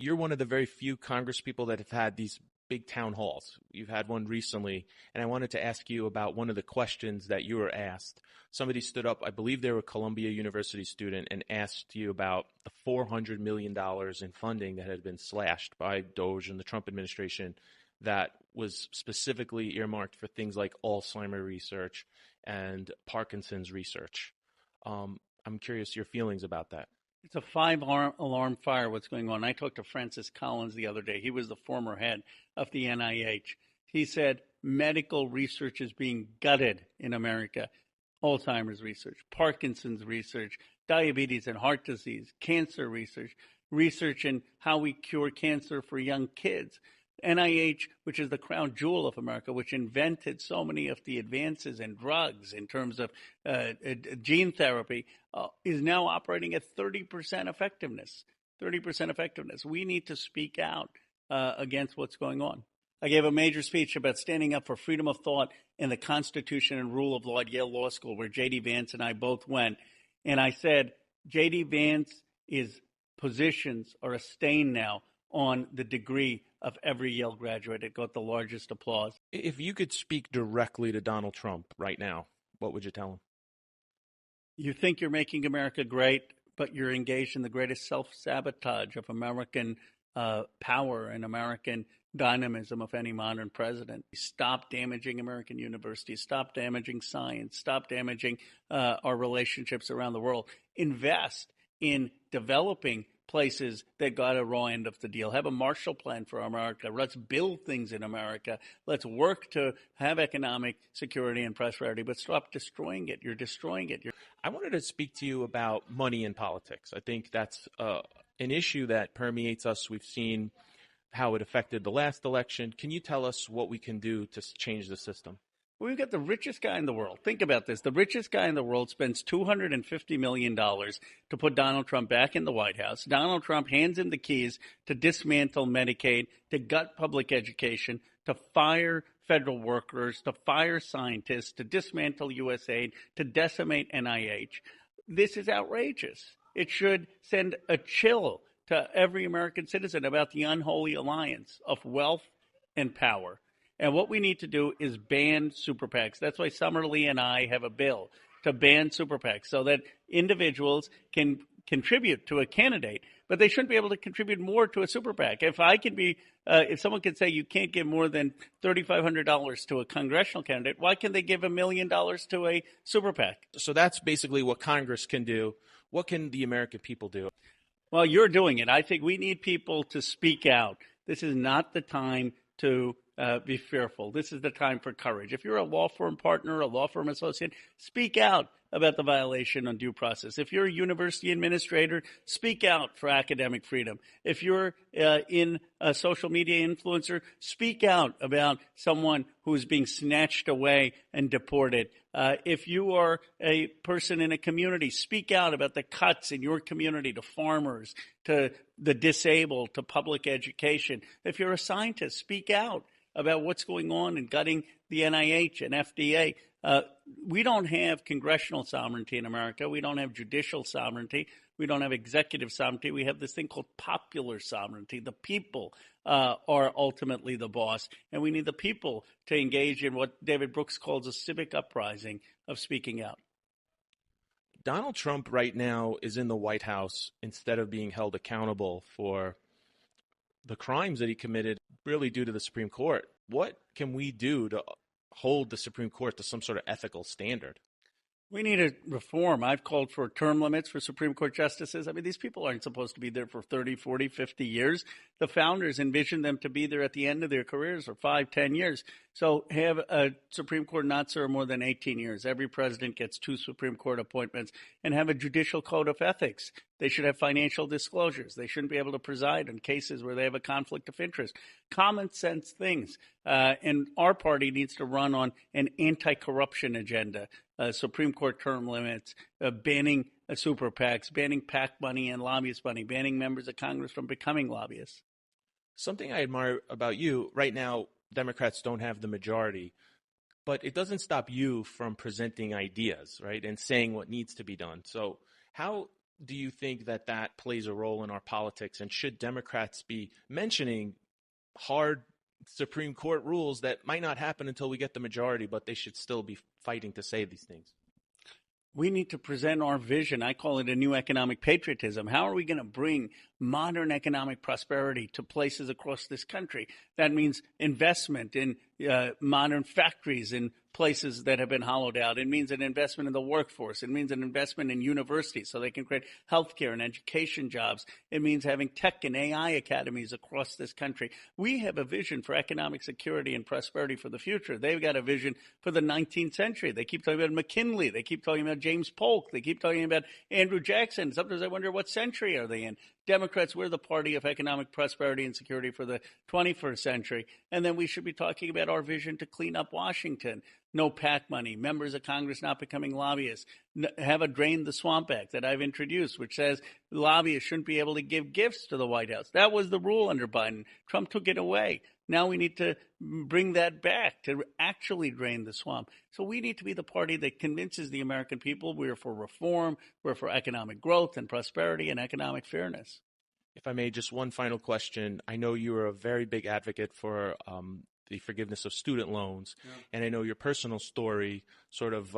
you're one of the very few Congress people that have had these big town halls. You've had one recently, and I wanted to ask you about one of the questions that you were asked. Somebody stood up, I believe they were a Columbia University student, and asked you about the $400 million in funding that had been slashed by DOGE and the Trump administration that was specifically earmarked for things like Alzheimer's research and Parkinson's research. I'm curious your feelings about that. It's a five-alarm fire what's going on. I talked to Francis Collins the other day. He was the former head of the NIH. He said medical research is being gutted in America. Alzheimer's research, Parkinson's research, diabetes and heart disease, cancer research, research in how we cure cancer for young kids. NIH, which is the crown jewel of America, which invented so many of the advances in drugs in terms of gene therapy, is now operating at 30% effectiveness. 30% effectiveness. We need to speak out against what's going on. I gave a major speech about standing up for freedom of thought and the Constitution and rule of law at Yale Law School, where JD Vance and I both went. And I said, JD Vance's positions are a stain now on the degree of every Yale graduate. It got the largest applause. If you could speak directly to Donald Trump right now, what would you tell him? You think you're making America great, but you're engaged in the greatest self-sabotage of American power and American dynamism of any modern president. Stop damaging American universities. Stop damaging science. Stop damaging our relationships around the world. Invest in developing places that got a raw end of the deal. Have a Marshall Plan for America. Let's build things in America. Let's work to have economic security and prosperity, but stop destroying it. You're destroying it. I wanted to speak to you about money in politics. I think that's an issue that permeates us. We've seen how it affected the last election. Can you tell us what we can do to change the system? We've got the richest guy in the world. Think about this. The richest guy in the world spends $250 million to put Donald Trump back in the White House. Donald Trump hands him the keys to dismantle Medicaid, to gut public education, to fire federal workers, to fire scientists, to dismantle USAID, to decimate NIH. This is outrageous. It should send a chill to every American citizen about the unholy alliance of wealth and power. And what we need to do is ban super PACs. That's why Summerlee and I have a bill to ban super PACs so that individuals can contribute to a candidate, but they shouldn't be able to contribute more to a super PAC. If someone can say you can't give more than $3,500 to a congressional candidate, why can they give $1 million to a super PAC? So that's basically what Congress can do. What can the American people do? Well, you're doing it. I think we need people to speak out. This is not the time to be fearful. This is the time for courage. If you're a law firm partner, a law firm associate, speak out about the violation on due process. If you're a university administrator, speak out for academic freedom. If you're in a social media influencer, speak out about someone who is being snatched away and deported. If you are a person in a community, speak out about the cuts in your community to farmers, to the disabled, to public education. If you're a scientist, speak out about what's going on in gutting the NIH and FDA. We don't have congressional sovereignty in America. We don't have judicial sovereignty. We don't have executive sovereignty. We have this thing called popular sovereignty. The people are ultimately the boss, and we need the people to engage in what David Brooks calls a civic uprising of speaking out. Donald Trump right now is in the White House instead of being held accountable for the crimes that he committed really due to the Supreme Court. What can we do to hold the Supreme Court to some sort of ethical standard? We need a reform. I've called for term limits for Supreme Court justices. I mean, these people aren't supposed to be there for 30, 40, 50 years. The founders envisioned them to be there at the end of their careers for 5, 10 years. So have a Supreme Court not serve more than 18 years. Every president gets 2 Supreme Court appointments, and have a judicial code of ethics. They should have financial disclosures. They shouldn't be able to preside in cases where they have a conflict of interest. Common sense things. And our party needs to run on an anti-corruption agenda. Supreme Court term limits, banning super PACs, banning PAC money and lobbyist money, banning members of Congress from becoming lobbyists. Something I admire about you, right now, Democrats don't have the majority, but it doesn't stop you from presenting ideas, right, and saying what needs to be done. So how do you think that that plays a role in our politics? And should Democrats be mentioning hard Supreme Court rules that might not happen until we get the majority, but they should still be fighting to say these things? We need to present our vision. I call it a new economic patriotism. How are we going to bring modern economic prosperity to places across this country? That means investment in modern factories in places that have been hollowed out. It means an investment in the workforce. It means an investment in universities so they can create healthcare and education jobs. It means having tech and AI academies across this country. We have a vision for economic security and prosperity for the future. They've got a vision for the 19th century. They keep talking about McKinley. They keep talking about James Polk. They keep talking about Andrew Jackson. Sometimes I wonder, what century are they in? Democrats, we're the party of economic prosperity and security for the 21st century. And then we should be talking about our vision to clean up Washington. No PAC money, members of Congress not becoming lobbyists, have a Drain the Swamp Act that I've introduced, which says lobbyists shouldn't be able to give gifts to the White House. That was the rule under Biden. Trump took it away. Now we need to bring that back to actually drain the swamp. So we need to be the party that convinces the American people we're for reform, we're for economic growth and prosperity and economic fairness. If I may, just one final question. I know you are a very big advocate for the forgiveness of student loans, and I know your personal story sort of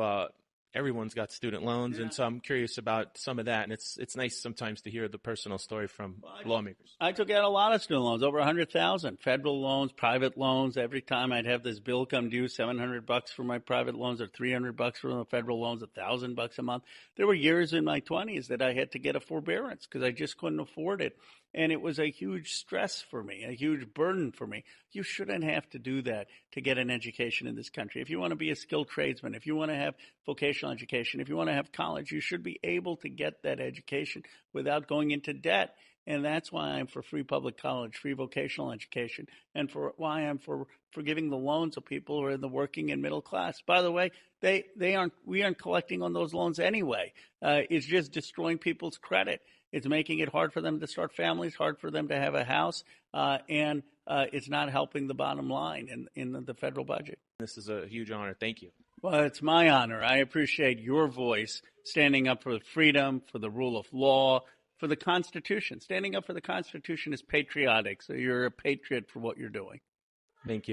everyone's got student loans, and so I'm curious about some of that, and it's nice sometimes to hear the personal story from lawmakers. I took out a lot of student loans, over 100,000, federal loans, private loans. Every time I'd have this bill come due, $700 for my private loans or $300 for the federal loans, $1,000 a month. There were years in my 20s that I had to get a forbearance because I just couldn't afford it. And it was a huge stress for me, a huge burden for me. You shouldn't have to do that to get an education in this country. If you want to be a skilled tradesman, if you want to have vocational education, if you want to have college, you should be able to get that education without going into debt. And that's why I'm for free public college, free vocational education, and for why I'm for forgiving the loans of people who are in the working and middle class. By the way, we aren't collecting on those loans anyway. It's just destroying people's credit. It's making it hard for them to start families, hard for them to have a house, and it's not helping the bottom line in the federal budget. This is a huge honor. Thank you. Well, it's my honor. I appreciate your voice standing up for freedom, for the rule of law, for the Constitution. Standing up for the Constitution is patriotic, so you're a patriot for what you're doing. Thank you.